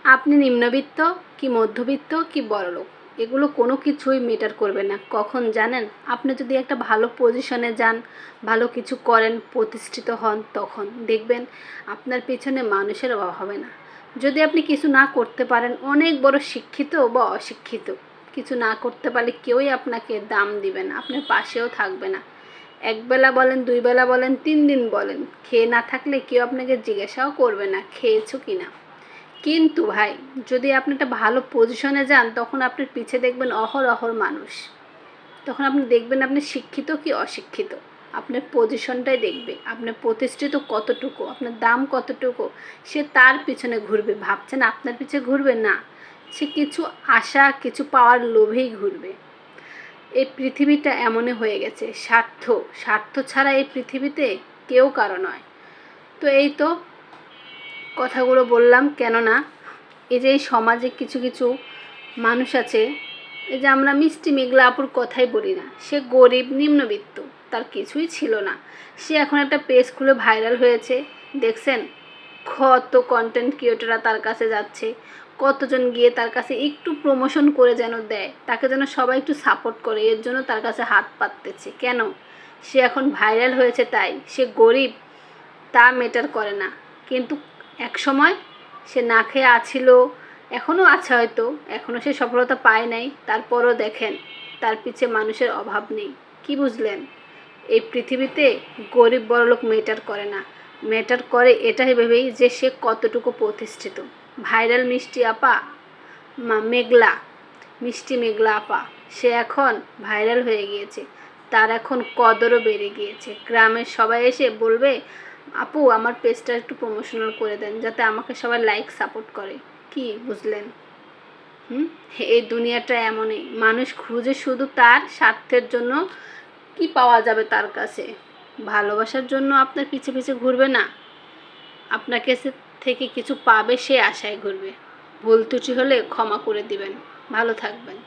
আপনি নিম্নবিত্ত কি মধ্যবিত্ত কি বড়লোক, এগুলো কোনো কিছুই ম্যাটার করবে না। কখন জানেন? আপনি যদি একটা ভালো পজিশনে যান, ভালো কিছু করেন, প্রতিষ্ঠিত হন, তখন দেখবেন আপনার পেছনে মানুষের অভাব হবে না। যদি আপনি কিছু না করতে পারেন, অনেক বড় শিক্ষিত বা অশিক্ষিত, কিছু না করতে পারলে কেউই আপনাকে দাম দিবে না, আপনার পাশেও থাকবে না। একবেলা বলেন, 2 বেলা বলেন, 3 দিন বলেন, খেয়ে না থাকলে কেউ আপনাকে জিজ্ঞাসাও করবে না খেয়েছো কি না। কিন্তু ভাই, যদি আপনি একটা ভালো পজিশনে যান, তখন আপনার পিছে দেখবেন অহরহ মানুষ। তখন আপনি দেখবেন আপনি শিক্ষিত কি অশিক্ষিত, আপনার পজিশনটাই দেখবে, আপনার প্রতিষ্ঠিত কতটুকু, আপনার দাম কতটুকু, সে তার পিছনে ঘুরবে। ভাবছেন আপনার পিছে ঘুরবে না, সে কিছু আশা, কিছু পাওয়ার লোভেই ঘুরবে। এই পৃথিবীটা এমনই হয়ে গেছে, স্বার্থ স্বার্থ ছাড়া এই পৃথিবীতে কেউ কারো নয়। তো এই তো কথাগুলো বললাম, কেননা এই যে এই সমাজে কিছু কিছু মানুষ আছে, এই যে আমরা মিষ্টি মেঘলা আপুর কথাই বলি না, সে গরিব নিম্নবিত্ত, তার কিছুই ছিল না, সে এখন একটা পেজ খুলে ভাইরাল হয়েছে। দেখছেন কত কন্টেন্ট ক্রিয়েটররা তার কাছে যাচ্ছে, কতজন গিয়ে তার কাছে একটু প্রমোশন করে যেন দেয়, তাকে যেন সবাই একটু সাপোর্ট করে, এর জন্য তার কাছে হাত পাততেছে। কেন? সে এখন ভাইরাল হয়েছে তাই। সে গরিব তা ম্যাটার করে না, কিন্তু এক সময় সে না খেয়ে আছিল, এখনও আছে হয়তো, এখনও সে সফলতা পায় নাই, তারপরও দেখেন তার পিছে মানুষের অভাব নেই। কি বুঝলেন? এই পৃথিবীতে গরিব বড়লোক ম্যাটার করে না, ম্যাটার করে এটাই ভেবেই যে সে কতটুকু প্রতিষ্ঠিত। ভাইরাল মিষ্টি আপা, মেঘলা, মিষ্টি মেঘলা আপা, সে এখন ভাইরাল হয়ে গিয়েছে, তার এখন কদরও বেড়ে গিয়েছে। গ্রামের সবাই এসে বলবে, আপু আমার পেজটা একটু প্রমোশনাল করে দেন, যাতে আমাকে সবাই লাইক সাপোর্ট করে। কি বুঝলেন? এই দুনিয়াটা এমনই, মানুষ খুঁজে শুধু তার স্বার্থের জন্য, কি পাওয়া যাবে তার কাছে। ভালোবাসার জন্য আপনার পিছে পিছে ঘুরবে না, আপনার কাছে থেকে কিছু পাবে সে আশায় ঘুরবে। ভুল ত্রুটি হলে ক্ষমা করে দিবেন। ভালো থাকবেন।